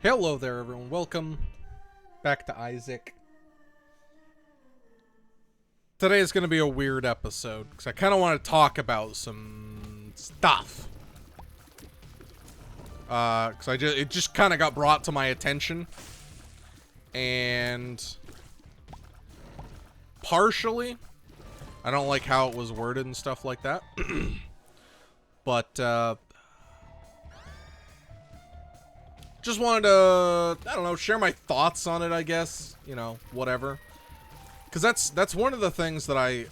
Hello there, everyone. Welcome back to Isaac. Today is going to be a weird episode because I kind of want to talk about some stuff. Because it just kind of got brought to my attention, and partially, I don't like how it was worded and stuff like that. But just wanted to, I don't know, share my thoughts on it, I guess. You know, whatever. Because that's one of the things that I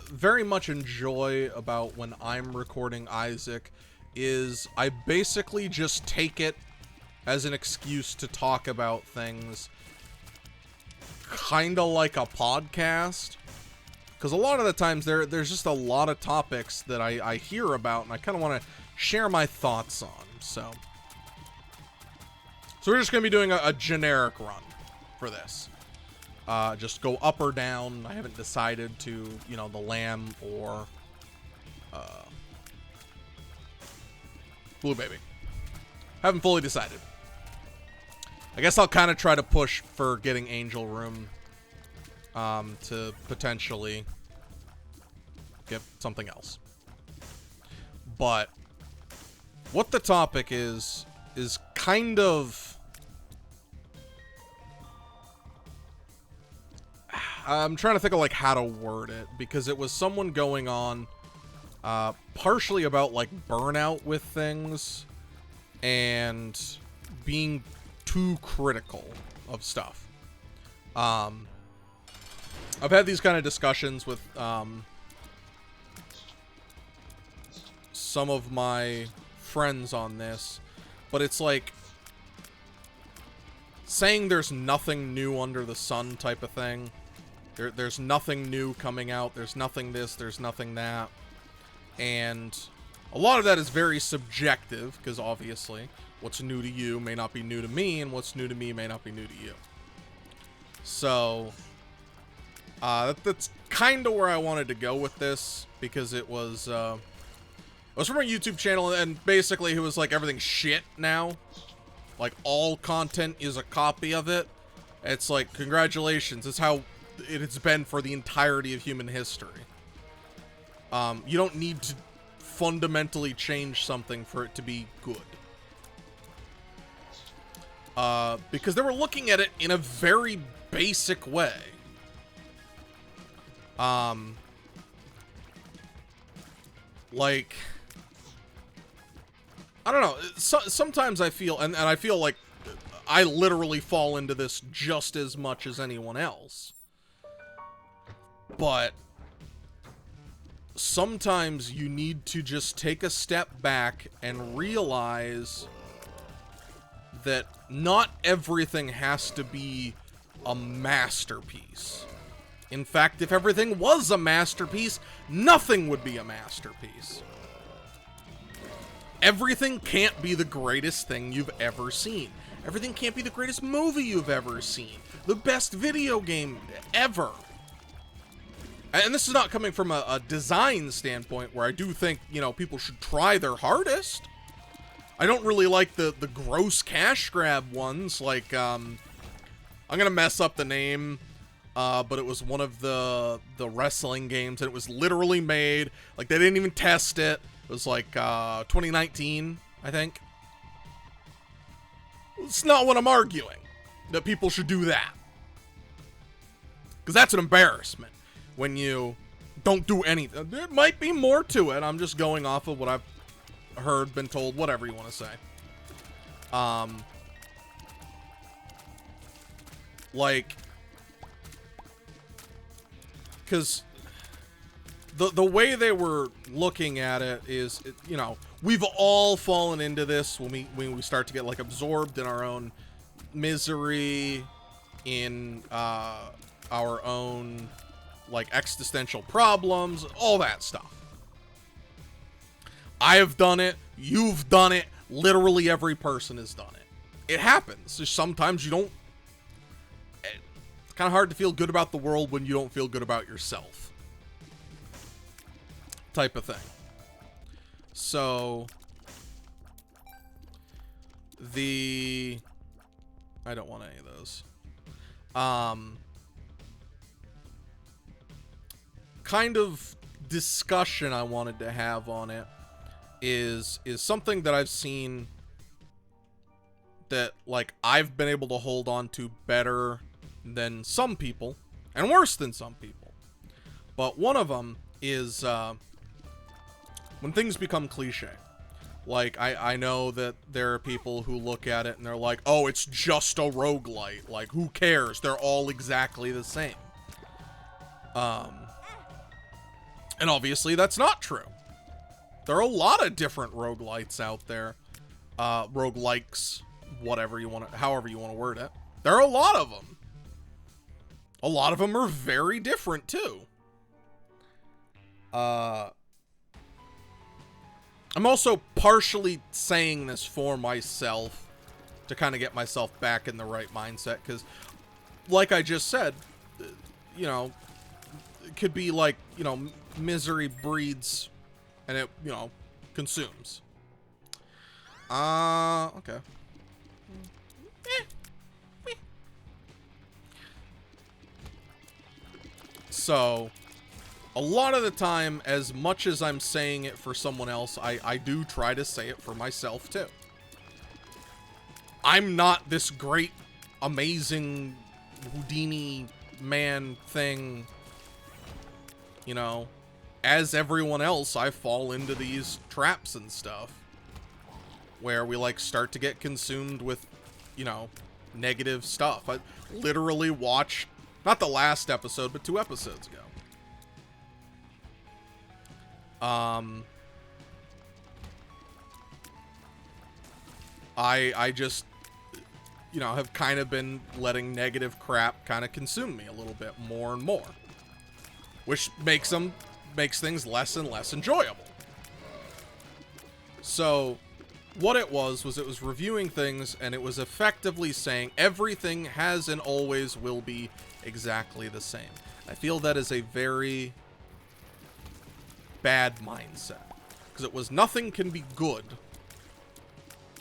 very much enjoy about when I'm recording Isaac, is I basically just take it as an excuse to talk about things kind of like a podcast. Because a lot of the times there's just a lot of topics that I hear about and I kind of want to share my thoughts on. So we're just going to be doing a generic run for this. Just go up or down. I haven't decided to, you know, the lamb or blue baby. Haven't fully decided. I guess I'll kind of try to push for getting Angel Room to potentially get something else. But what the topic is kind of... I'm trying to think of like how to word it, because it was someone going on partially about like burnout with things and being too critical of stuff. I've had these kind of discussions with some of my friends on this, but it's like saying there's nothing new under the sun type of thing. There's nothing new coming out. There's nothing this. There's nothing that. And a lot of that is very subjective, because obviously what's new to you may not be new to me, and what's new to me may not be new to you. So that's kind of where I wanted to go with this, because it was from a YouTube channel, and basically he was like, everything's shit now. Like, all content is a copy of it. It's like, congratulations. It's how it's been for the entirety of human history. You don't need to fundamentally change something for it to be good. Because they were looking at it in a very basic way. Like, I don't know. Sometimes I feel, and I feel like I literally fall into this just as much as anyone else. But sometimes you need to just take a step back and realize that not everything has to be a masterpiece. In fact, if everything was a masterpiece, nothing would be a masterpiece. Everything can't be the greatest thing you've ever seen. Everything can't be the greatest movie you've ever seen. The best video game ever. And this is not coming from a design standpoint, where I do think, you know, people should try their hardest. I don't really like the gross cash grab ones, like, I'm gonna mess up the name, but it was one of the wrestling games, and it was literally made, like, they didn't even test it. It was like 2019, I think. It's not what I'm arguing, that people should do that. Because that's an embarrassment. When you don't do anything. There might be more to it. I'm just going off of what I've heard, been told, whatever you want to say. Like, because the way they were looking at it is, you know, we've all fallen into this when we start to get like absorbed in our own misery, in our own like existential problems, all that stuff. I have done it. You've done it. Literally every person has done it. It happens. Just sometimes you don't... It's kind of hard to feel good about the world when you don't feel good about yourself. Type of thing. So... I don't want any of those. Kind of discussion I wanted to have on it is something that I've seen that, like, I've been able to hold on to better than some people, and worse than some people. But one of them is when things become cliche. Like, I know that there are people who look at it and they're like, oh, it's just a roguelite. Like, who cares? They're all exactly the same. And obviously that's not true. There are a lot of different roguelites out there. Roguelikes, whatever you want to, however you want to word it. There are a lot of them. A lot of them are very different too. I'm also partially saying this for myself to kind of get myself back in the right mindset, because like I just said, you know, it could be like, you know, misery breeds and it, you know, consumes. Okay. So, a lot of the time, as much as I'm saying it for someone else, I do try to say it for myself too. I'm not this great, amazing Houdini man thing. You know, as everyone else, I fall into these traps and stuff where we, like, start to get consumed with, you know, negative stuff. I literally watched, not the last episode, but 2 episodes ago. I just, you know, have kind of been letting negative crap kind of consume me a little bit more and more, which makes things less and less enjoyable. So what it was it was reviewing things, and it was effectively saying everything has and always will be exactly the same. I feel that is a very bad mindset, because it was nothing can be good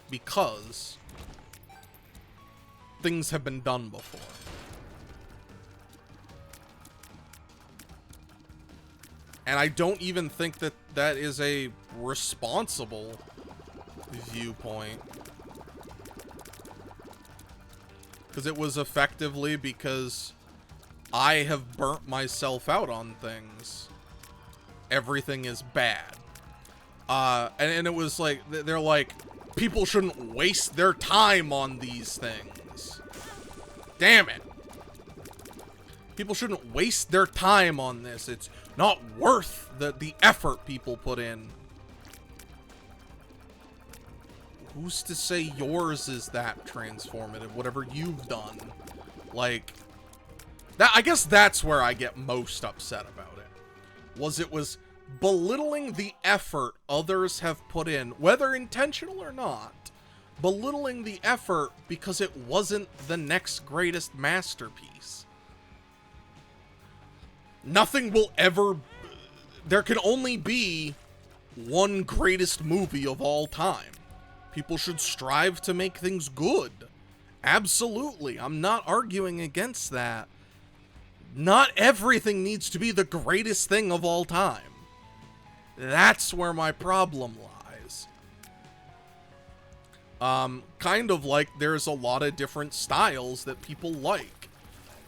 because things have been done before. And I don't even think that that is a responsible viewpoint, because it was effectively because I have burnt myself out on things. Everything is bad. And it was like, they're like, people shouldn't waste their time on these things. Damn it. People shouldn't waste their time on this. It's not worth the effort people put in. Who's to say yours is that transformative? Whatever you've done. Like, that, I guess that's where I get most upset about it. It was belittling the effort others have put in, whether intentional or not. Belittling the effort because it wasn't the next greatest masterpiece. Nothing will ever... There can only be one greatest movie of all time. People should strive to make things good. Absolutely. I'm not arguing against that. Not everything needs to be the greatest thing of all time. That's where my problem lies. Kind of like there's a lot of different styles that people like.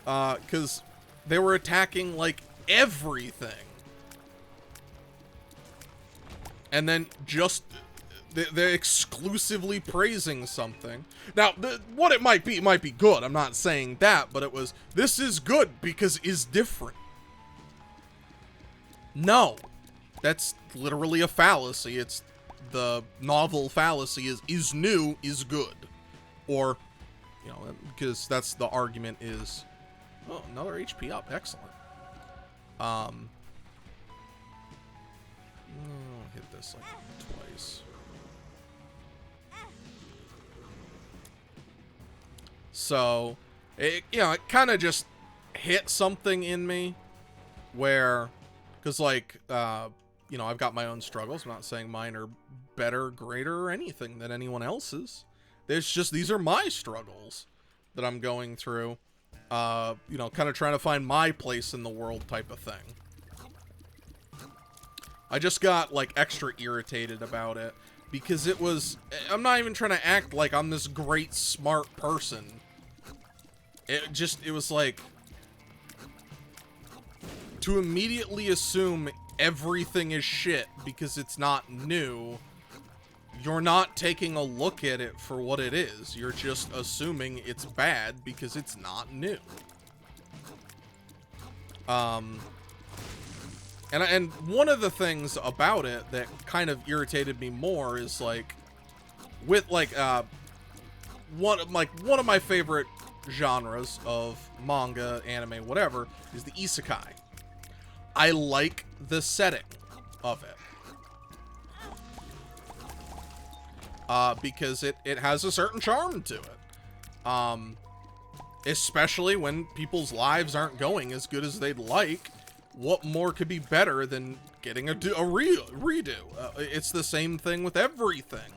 Because they were attacking, like, everything. And then just... They're exclusively praising something. Now, what it might be good. I'm not saying that, but it was, this is good because it's different. No. That's literally a fallacy. It's the novel fallacy is new, is good. Or, you know, because that's the argument is, oh, another HP up. Excellent. I'll hit this like twice. So, it, you know, it kind of just hit something in me where, because, like, you know, I've got my own struggles. I'm not saying mine are better, greater, or anything than anyone else's. There's just, these are my struggles. that I'm going through. You know, kind of trying to find my place in the world type of thing. I just got, like, extra irritated about it. Because it was... I'm not even trying to act like I'm this great, smart person. It was like... To immediately assume everything is shit because it's not new, you're not taking a look at it for what it is. You're just assuming it's bad because it's not new. And one of the things about it that kind of irritated me more is, like, with, like, one of my favorite genres of manga, anime, whatever, is the isekai. I like the setting of it. Because it has a certain charm to it. Especially when people's lives aren't going as good as they'd like. What more could be better than getting a redo? It's the same thing with everything.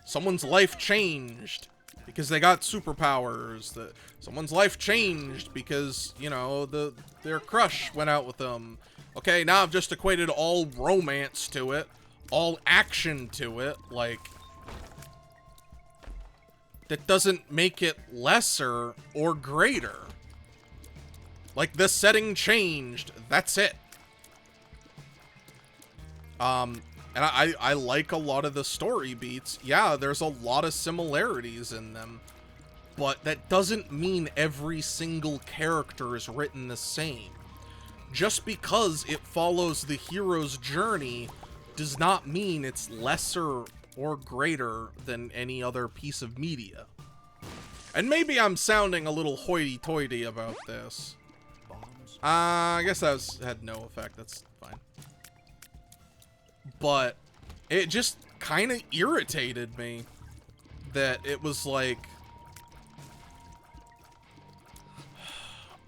Someone's life changed because they got superpowers. Someone's life changed because, you know, their crush went out with them. Okay, now I've just equated all romance to it, all action to it. Like, that doesn't make it lesser or greater. Like, the setting changed. That's it. And I like a lot of the story beats. Yeah, there's a lot of similarities in them. But that doesn't mean every single character is written the same. Just because it follows the hero's journey does not mean it's lesser or greater than any other piece of media. And maybe I'm sounding a little hoity-toity about this. I guess that had no effect. That's fine. But it just kind of irritated me that it was like,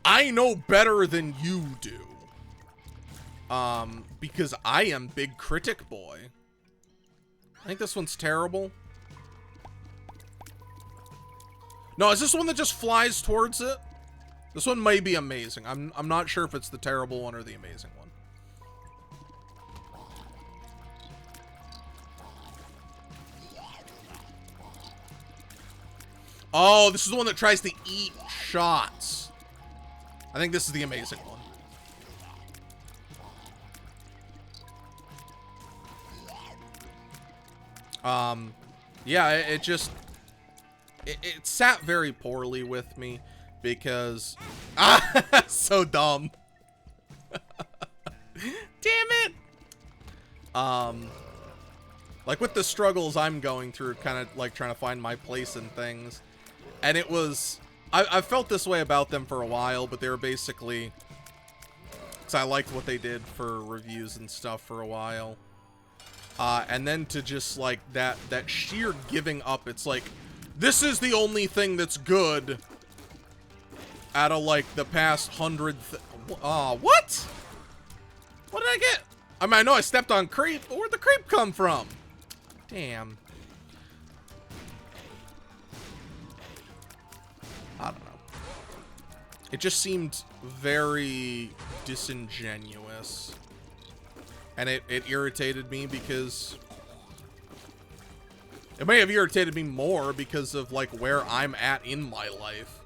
I know better than you do. Because I am Big Critic Boy. I think this one's terrible. No, is this the one that just flies towards it? This one may be amazing. I'm not sure if it's the terrible one or the amazing one. Oh, this is the one that tries to eat shots. I think this is the amazing one. Yeah, it just... It sat very poorly with me. Because... so dumb. Damn it! Like, with the struggles I'm going through, kind of, like, trying to find my place in things. And it was... I felt this way about them for a while, but they were basically... Because I liked what they did for reviews and stuff for a while. And then to just, like, that sheer giving up, it's like, this is the only thing that's good out of, like, the past 100... what? What did I get? I mean, I know I stepped on creep, but where'd the creep come from? Damn. I don't know. It just seemed very disingenuous. And it irritated me because... It may have irritated me more because of, like, where I'm at in my life.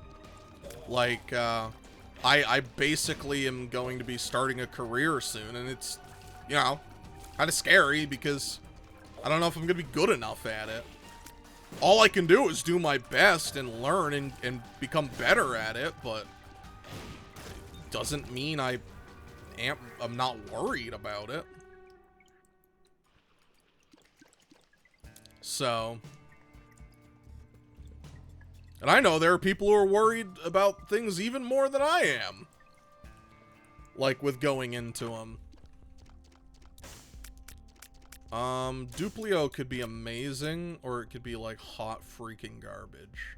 Like, I basically am going to be starting a career soon, and it's, you know, kind of scary because I don't know if I'm going to be good enough at it. All I can do is do my best and learn and become better at it, but it doesn't mean I'm not worried about it. So... And I know there are people who are worried about things even more than I am. Like with going into them. Duplio could be amazing, or it could be like hot freaking garbage.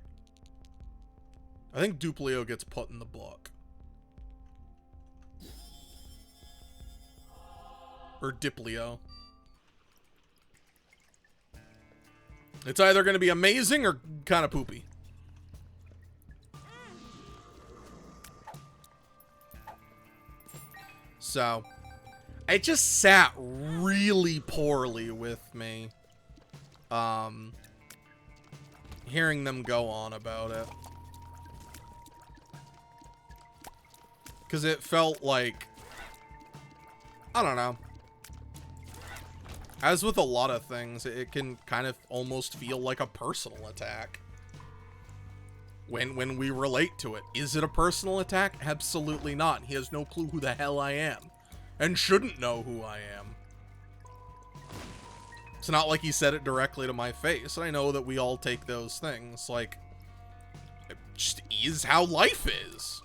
I think Duplio gets put in the book. Or Diplio. It's either going to be amazing or kind of poopy. So, it just sat really poorly with me. Hearing them go on about it. Because it felt like, I don't know. As with a lot of things, it can kind of almost feel like a personal attack. When we relate to it. Is it a personal attack? Absolutely not. He has no clue who the hell I am. And shouldn't know who I am. It's not like he said it directly to my face. And I know that we all take those things. Like, it just is how life is.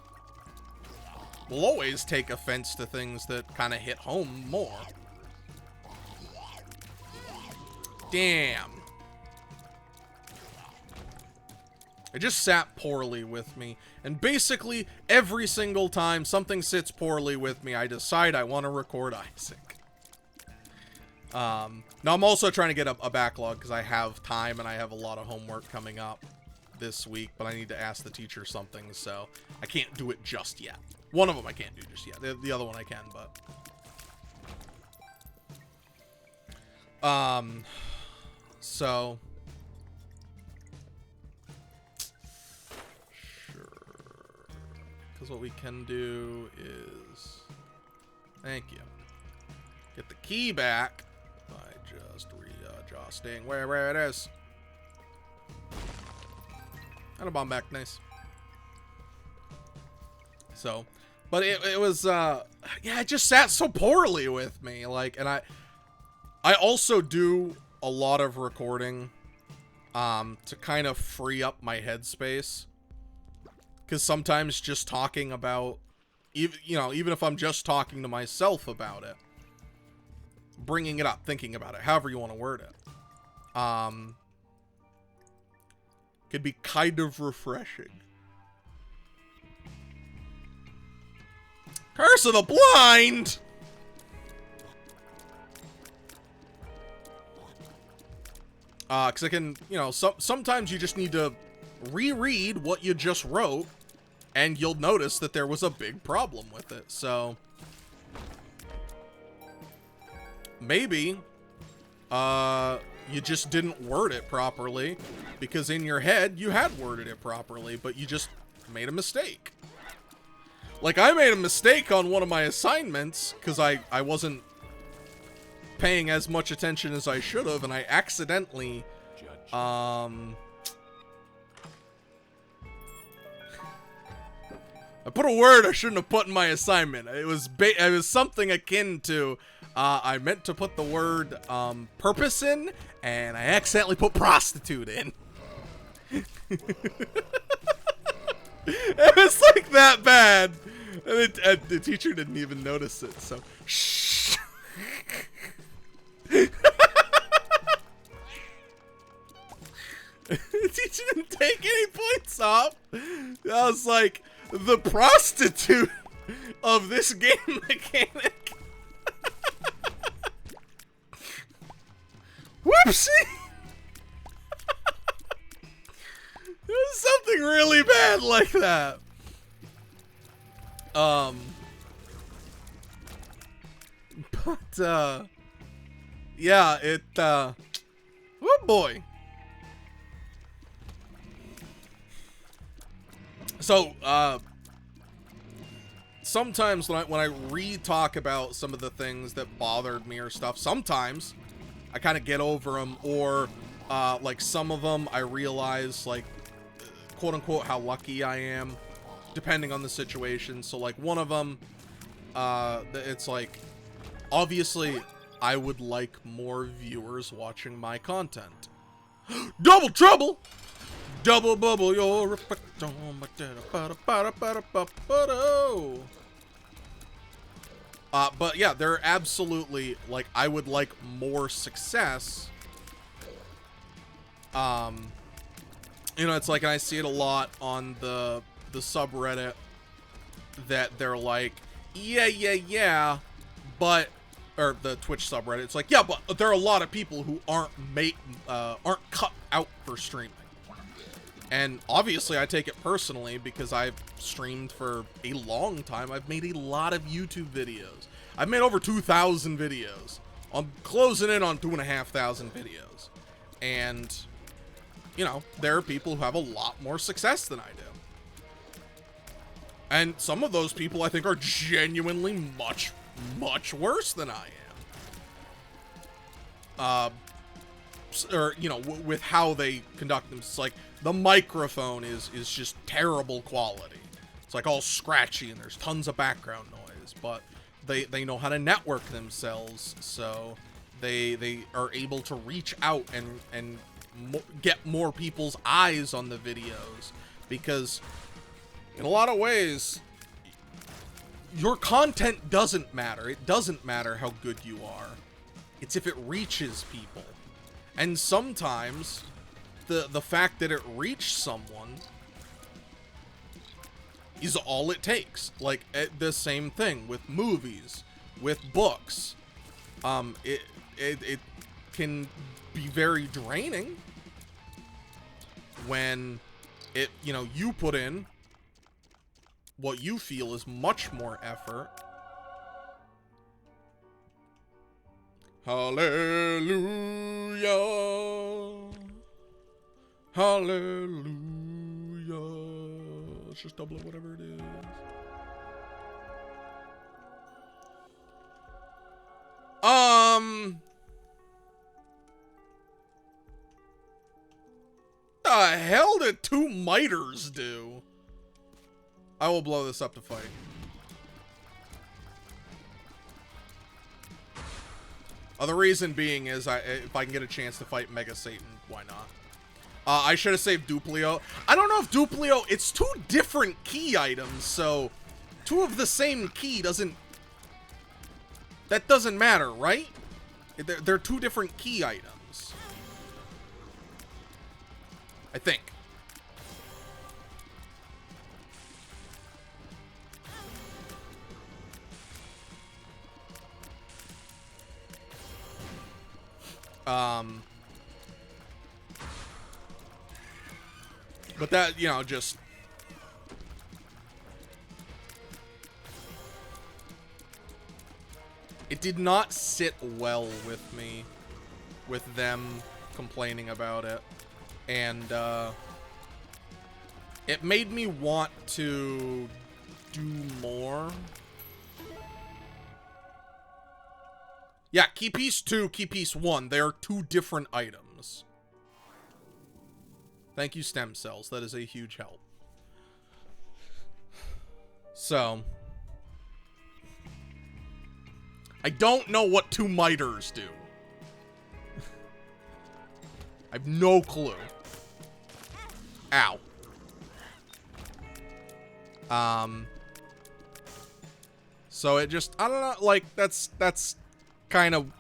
We'll always take offense to things that kind of hit home more. Damn. It just sat poorly with me. And basically, every single time something sits poorly with me, I decide I want to record Isaac. Now, I'm also trying to get a backlog because I have time and I have a lot of homework coming up this week, but I need to ask the teacher something, so I can't do it just yet. One of them I can't do just yet. The other one I can, but... So... Because what we can do is... Thank you. Get the key back by just readjusting where it is. And a bomb back. Nice. So... But it was, yeah, it just sat so poorly with me. Like, and I also do a lot of recording to kind of free up my headspace. Because sometimes just talking about, even if I'm just talking to myself about it, bringing it up, thinking about it, however you want to word it, could be kind of refreshing. Curse of the Blind! Because I can, sometimes you just need to reread what you just wrote, and you'll notice that there was a big problem with it. So, maybe, you just didn't word it properly, because in your head, you had worded it properly, but you just made a mistake. Like, I made a mistake on one of my assignments, because I wasn't paying as much attention as I should have, and I accidentally, I put a word I shouldn't have put in my assignment. It was something akin to, I meant to put the word, purpose in, and I accidentally put prostitute in. It was like that bad. And the teacher didn't even notice it, so shh. The teacher didn't take any points off. I was like, the prostitute of this game mechanic. Whoopsie! It was something really bad like that. But, yeah, oh boy. So, sometimes when I re-talk about some of the things that bothered me or stuff, sometimes I kind of get over them, or, like, some of them I realize, like, quote-unquote, how lucky I am, depending on the situation. So, like, one of them, it's like, obviously, I would like more viewers watching my content. Double trouble! Double bubble your effect on my but yeah, they're absolutely, like, I would like more success. It's like, I see it a lot on the subreddit that they're like, yeah, but, or the Twitch subreddit, it's like, yeah, but there are a lot of people who aren't cut out for streaming. And obviously I take it personally because I've streamed for a long time. I've made a lot of YouTube videos. I've made over 2,000 videos. I'm closing in on 2,500 videos. And, you know, there are people who have a lot more success than I do. And some of those people I think are genuinely much, much worse than I am. Or, you know, with how they conduct themselves. Like, the microphone is just terrible quality. It's like all scratchy and there's tons of background noise, but they know how to network themselves, so they are able to reach out and get more people's eyes on the videos, because in a lot of ways your content doesn't matter. It doesn't matter how good you are. It's if it reaches people. And sometimes the fact that it reached someone is all it takes. Like, the same thing with movies, with books. It can be very draining when you know, you put in what you feel is much more effort. Hallelujah. Hallelujah. Let's just double it, whatever it is. The hell did two miters do? I will blow this up to fight. The reason being is if I can get a chance to fight Mega Satan, why not? I should have saved Duplio. I don't know if Duplio, it's two different key items, so two of the same key doesn't matter, right? They're two different key items, I think. But that, you know, just... It did not sit well with me, with them complaining about it. And, it made me want to do more. Yeah, key piece 2, key piece 1, they are two different items. Thank you, stem cells. That is a huge help. So, I don't know what two miters do. I have no clue. Ow. So it just, I don't know, like, that's kind of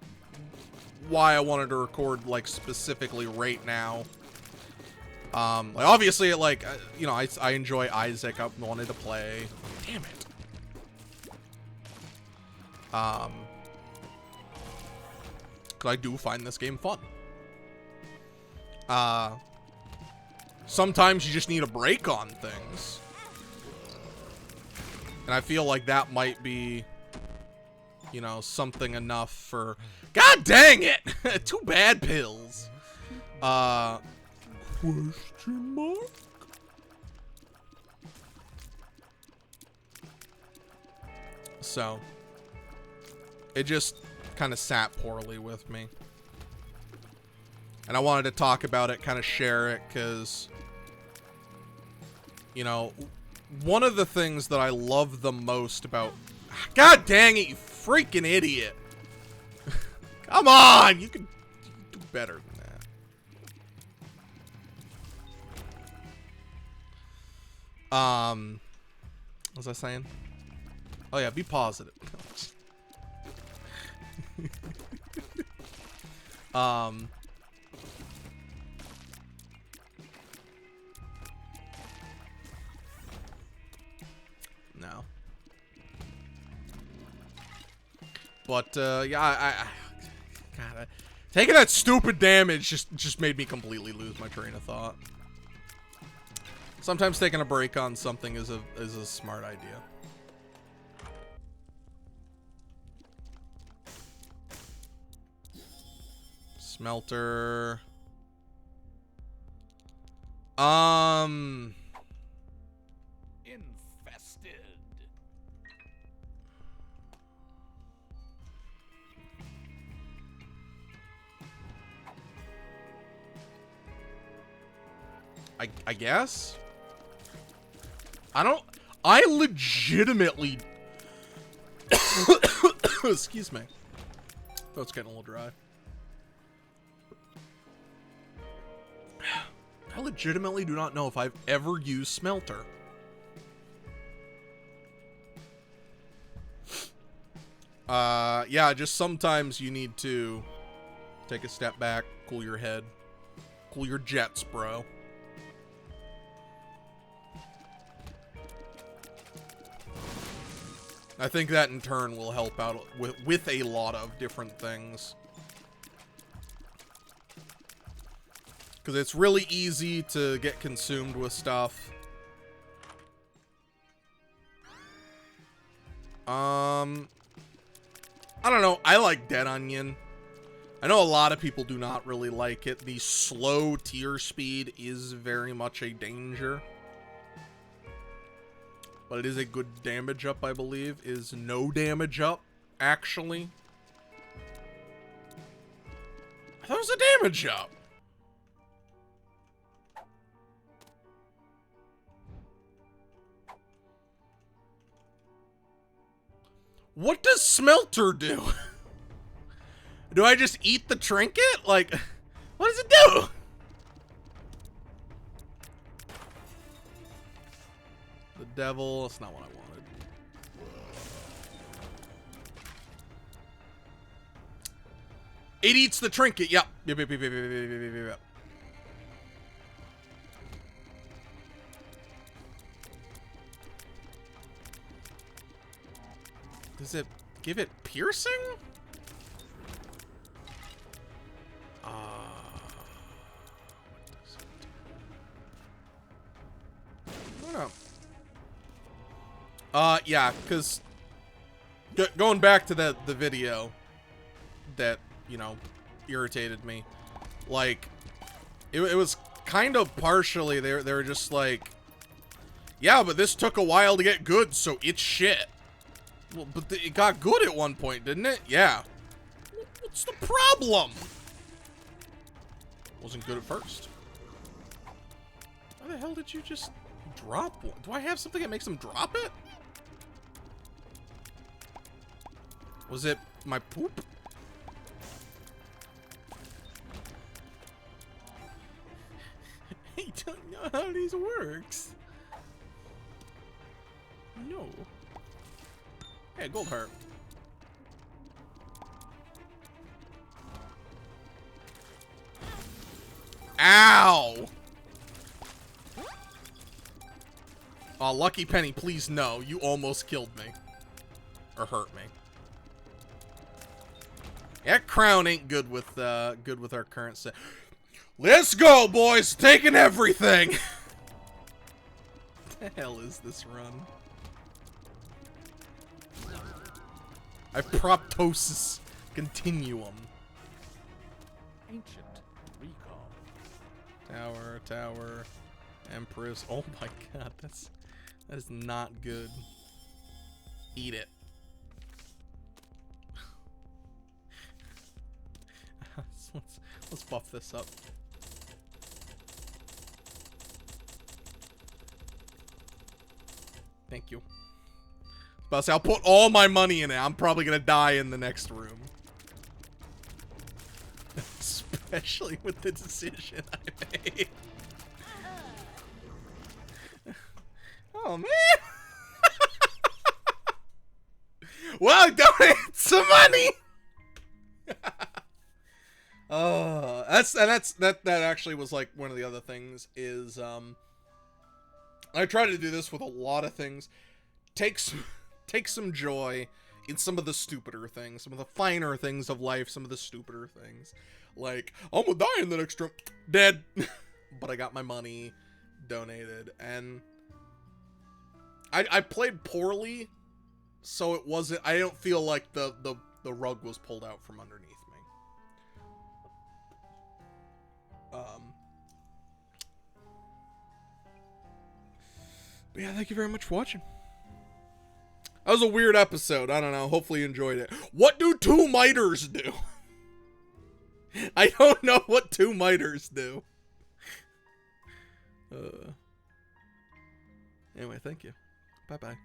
why I wanted to record, like, specifically right now. Like, obviously, like, you know, I enjoy Isaac. I wanted to play. Damn it. Cause I do find this game fun. Sometimes you just need a break on things. And I feel like that might be, you know, something enough for... God dang it! 2 bad pills. Question mark? So, it just kind of sat poorly with me. And I wanted to talk about it, kind of share it, because, you know, one of the things that I love the most about... God dang it, you freaking idiot! Come on! You can do better than that. What was I saying? Oh yeah, be positive. No. But, yeah, God, taking that stupid damage just made me completely lose my train of thought. Sometimes taking a break on something is a smart idea. Smelter. Infested. I guess? I legitimately excuse me. Oh, it's getting a little dry. I legitimately do not know if I've ever used Smelter. Yeah, just sometimes you need to take a step back, cool your head, cool your jets, bro. I think that in turn will help out with a lot of different things. Because it's really easy to get consumed with stuff. I don't know. I like Dead Onion. I know a lot of people do not really like it. The slow tier speed is very much a danger. But it is a good damage up, I believe. Is no damage up, actually. I thought it was a damage up. What does Smelter do? Do I just eat the trinket? Like, what does it do? The devil, that's not what I wanted. It eats the trinket, yep. Yep. Does it give it piercing? What does it do? Yeah, because going back to the video that, you know, irritated me, like, it was kind of partially, they were just like, yeah, but this took a while to get good, so it's shit. Well, but it got good at one point, didn't it? Yeah. What's the problem? Wasn't good at first. Why the hell did you just drop one? Do I have something that makes him drop it? Was it my poop? I don't know how these works. No. Hey, gold heart. Ow! Oh, Lucky Penny, please no. You almost killed me. Or hurt me. That crown ain't good with our current set. Let's go, boys! Taking everything! What the hell is this run? Proptosis Continuum. Ancient recall. Tower, Empress. Oh my god, that is not good. Eat it. let's buff this up. Thank you. But I'll put all my money in it. I'm probably gonna die in the next room. Especially with the decision I made. Oh man. Well, donate some money. Oh, that actually was like one of the other things is I try to do this with a lot of things. Take some joy in some of the stupider things, some of the finer things of life, some of the stupider things. Like, I'm gonna die in the next room. Dead. But I got my money. donated, and I played poorly, so it wasn't. I don't feel like the rug was pulled out from underneath me. But yeah, thank you very much for watching. That was a weird episode. I don't know. Hopefully you enjoyed it. What do 2 miters do? I don't know what 2 miters do. Anyway, thank you. Bye-bye.